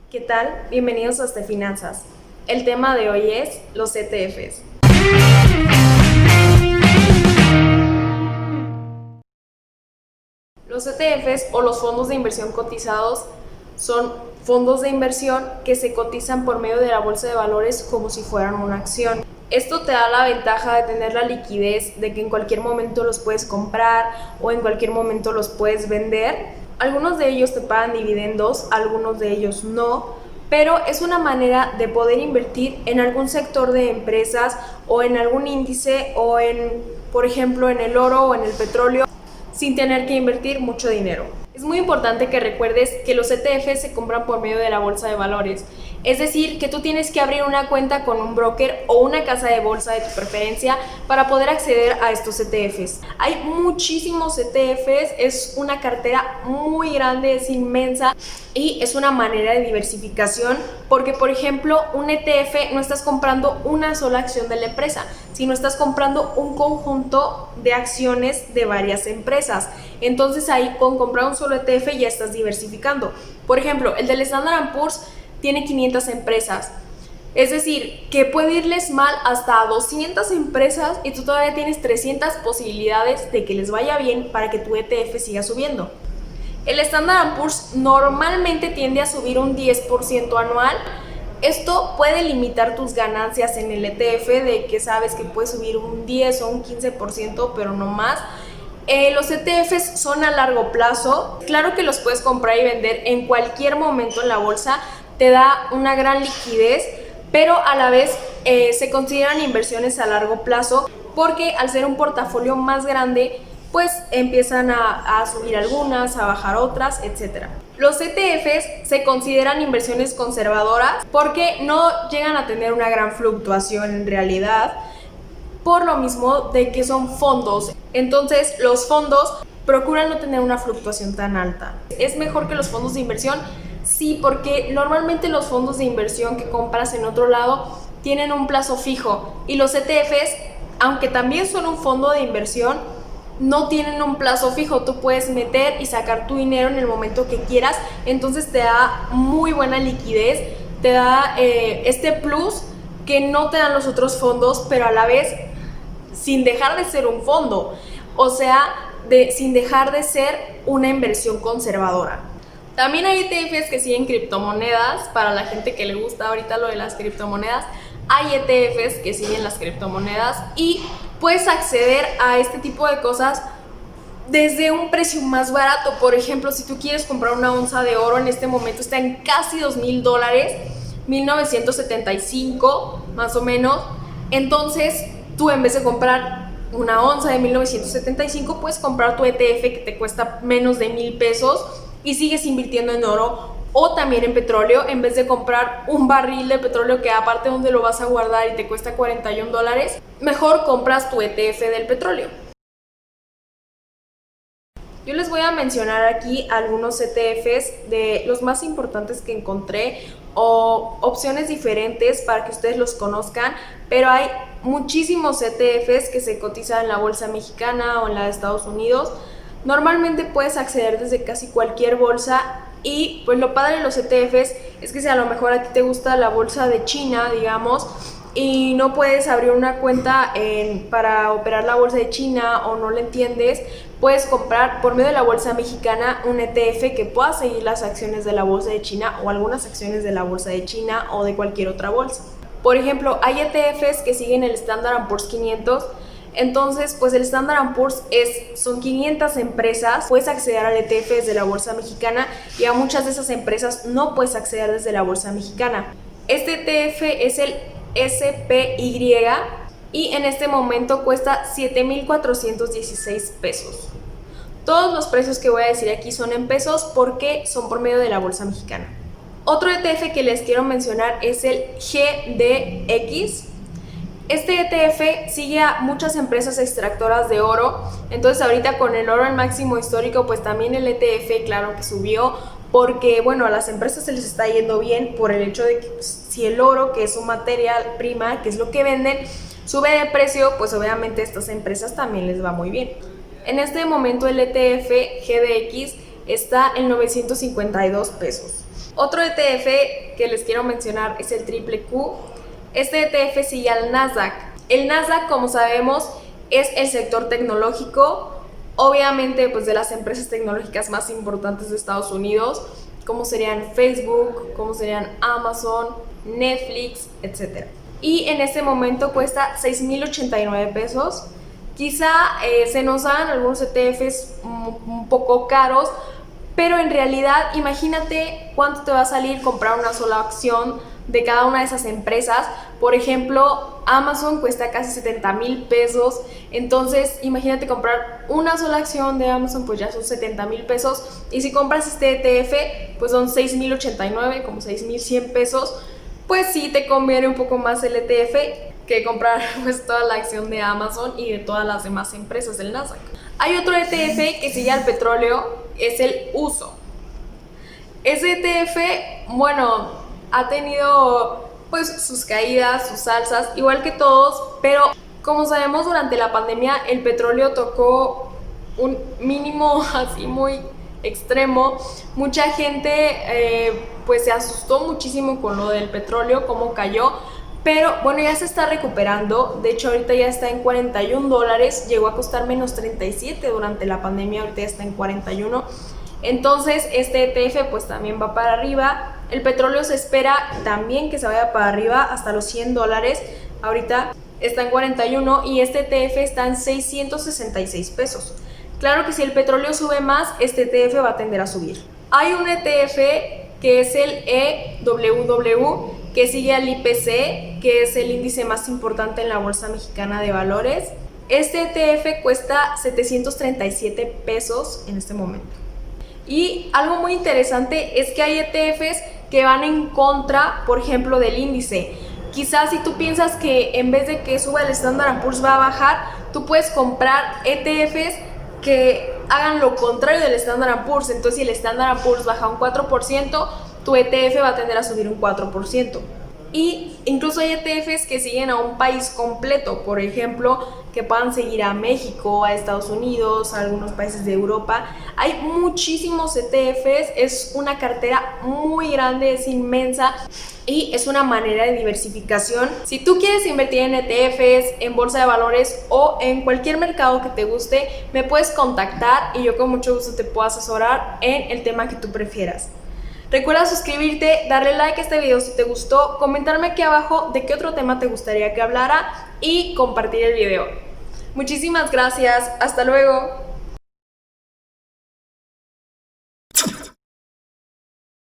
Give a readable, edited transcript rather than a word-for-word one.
¿Qué tal? Bienvenidos a Este Finanzas. El tema de hoy es los ETFs. Los ETFs o los fondos de inversión cotizados son fondos de inversión que se cotizan por medio de la bolsa de valores como si fueran una acción. Esto te da la ventaja de tener la liquidez, de que en cualquier momento los puedes comprar o en cualquier momento los puedes vender. Algunos de ellos te pagan dividendos, algunos de ellos no, pero es una manera de poder invertir en algún sector de empresas o en algún índice o por ejemplo, en el oro o en el petróleo sin tener que invertir mucho dinero. Es muy importante que recuerdes que los ETFs se compran por medio de la bolsa de valores, es decir, que tú tienes que abrir una cuenta con un broker o una casa de bolsa de tu preferencia para poder acceder a estos ETFs. Hay muchísimos ETFs, es una cartera muy grande, es inmensa y es una manera de diversificación porque, por ejemplo, un ETF no estás comprando una sola acción de la empresa, sino estás comprando un conjunto de acciones de varias empresas. Entonces ahí con comprar un solo ETF ya estás diversificando. Por ejemplo, el del Standard & Poor's tiene 500 empresas. Es decir, que puede irles mal hasta 200 empresas y tú todavía tienes 300 posibilidades de que les vaya bien para que tu ETF siga subiendo. El Standard & Poor's normalmente tiende a subir un 10% anual. Esto puede limitar tus ganancias en el ETF, de que sabes que puede subir un 10 o un 15%, pero no más. Los ETFs son a largo plazo. Claro que los puedes comprar y vender en cualquier momento en la bolsa, te da una gran liquidez, pero a la vez se consideran inversiones a largo plazo porque al ser un portafolio más grande, pues empiezan a subir algunas, a bajar otras, etc. Los ETFs se consideran inversiones conservadoras porque no llegan a tener una gran fluctuación en realidad, por lo mismo de que son fondos. Entonces los fondos procuran no tener una fluctuación tan alta. ¿Es mejor que los fondos de inversión? Sí, porque normalmente los fondos de inversión que compras en otro lado tienen un plazo fijo y los ETFs, aunque también son un fondo de inversión, no tienen un plazo fijo. Tú puedes meter y sacar tu dinero en el momento que quieras, entonces te da muy buena liquidez, te da este plus que no te dan los otros fondos, pero a la vez sin dejar de ser un fondo, o sea, sin dejar de ser una inversión conservadora. También hay ETFs que siguen criptomonedas, para la gente que le gusta ahorita lo de las criptomonedas. Hay ETFs que siguen las criptomonedas y puedes acceder a este tipo de cosas desde un precio más barato. Por ejemplo, si tú quieres comprar una onza de oro, en este momento está en casi $2,000, 1975 más o menos. Entonces tú, en vez de comprar una onza de 1975, puedes comprar tu ETF que te cuesta menos de $1,000 y sigues invirtiendo en oro o también en petróleo. En vez de comprar un barril de petróleo que aparte donde lo vas a guardar y te cuesta $41, mejor compras tu ETF del petróleo. Yo les voy a mencionar aquí algunos ETFs de los más importantes que encontré o opciones diferentes para que ustedes los conozcan, pero hay muchísimos ETFs que se cotizan en la bolsa mexicana o en la de Estados Unidos. Normalmente puedes acceder desde casi cualquier bolsa y pues lo padre de los ETFs es que si a lo mejor a ti te gusta la bolsa de China, digamos, y no puedes abrir una cuenta para operar la bolsa de China o no le entiendes, puedes comprar por medio de la bolsa mexicana un ETF que pueda seguir las acciones de la bolsa de China o algunas acciones de la bolsa de China o de cualquier otra bolsa. Por ejemplo, hay ETFs que siguen el Standard & Poor's 500. Entonces, pues el Standard & Poor's son 500 empresas. Puedes acceder al ETF desde la bolsa mexicana y a muchas de esas empresas no puedes acceder desde la bolsa mexicana. Este ETF es el SPY y en este momento cuesta $7,416. Todos los precios que voy a decir aquí son en pesos porque son por medio de la bolsa mexicana. Otro ETF que les quiero mencionar es el GDX. Este ETF sigue a muchas empresas extractoras de oro. Entonces ahorita con el oro en máximo histórico, pues también el ETF claro que subió, porque bueno, a las empresas se les está yendo bien por el hecho de que pues, si el oro, que es su materia prima, que es lo que venden, sube de precio, pues obviamente a estas empresas también les va muy bien. En este momento el ETF GDX está en $952. Otro ETF que les quiero mencionar es el triple Q. Este ETF sigue al Nasdaq. El Nasdaq, como sabemos, es el sector tecnológico, obviamente pues de las empresas tecnológicas más importantes de Estados Unidos, como serían Facebook, como serían Amazon, Netflix, etc. Y en este momento cuesta 6,089 pesos. Quizá se nos hagan algunos ETFs un poco caros, pero en realidad imagínate cuánto te va a salir comprar una sola acción de cada una de esas empresas. Por ejemplo, Amazon cuesta casi 70,000 pesos, entonces imagínate comprar una sola acción de Amazon, pues ya son 70,000 pesos, y si compras este ETF, pues son 6,089, como 6,100 pesos, pues sí te conviene un poco más el ETF que comprar pues toda la acción de Amazon y de todas las demás empresas del Nasdaq. Hay otro ETF que sigue al petróleo, es el uso. Ese ETF, bueno, ha tenido pues sus caídas, sus alzas, igual que todos, pero como sabemos durante la pandemia el petróleo tocó un mínimo así muy extremo. Mucha gente pues se asustó muchísimo con lo del petróleo, cómo cayó, pero bueno, ya se está recuperando. De hecho ahorita ya está en $41, llegó a costar menos 37 durante la pandemia, ahorita ya está en 41. Entonces este ETF pues también va para arriba. El petróleo se espera también que se vaya para arriba hasta los $100. Ahorita está en 41 y este ETF está en 666 pesos. Claro que si el petróleo sube más, este ETF va a tender a subir. Hay un ETF que es el EWW, que sigue al IPC, que es el índice más importante en la Bolsa Mexicana de Valores. Este ETF cuesta 737 pesos en este momento. Y algo muy interesante es que hay ETFs que van en contra, por ejemplo, del índice. Quizás si tú piensas que en vez de que suba el Standard & Poor's va a bajar, tú puedes comprar ETFs que hagan lo contrario del Standard & Poor's. Entonces, si el Standard & Poor's baja un 4%, tu ETF va a tender a subir un 4%. Y incluso hay ETFs que siguen a un país completo, por ejemplo, que puedan seguir a México, a Estados Unidos, a algunos países de Europa. Hay muchísimos ETFs, es una cartera muy grande, es inmensa y es una manera de diversificación. Si tú quieres invertir en ETFs, en bolsa de valores o en cualquier mercado que te guste, me puedes contactar y yo con mucho gusto te puedo asesorar en el tema que tú prefieras. Recuerda suscribirte, darle like a este video si te gustó, comentarme aquí abajo de qué otro tema te gustaría que hablara y compartir el video. Muchísimas gracias, hasta luego.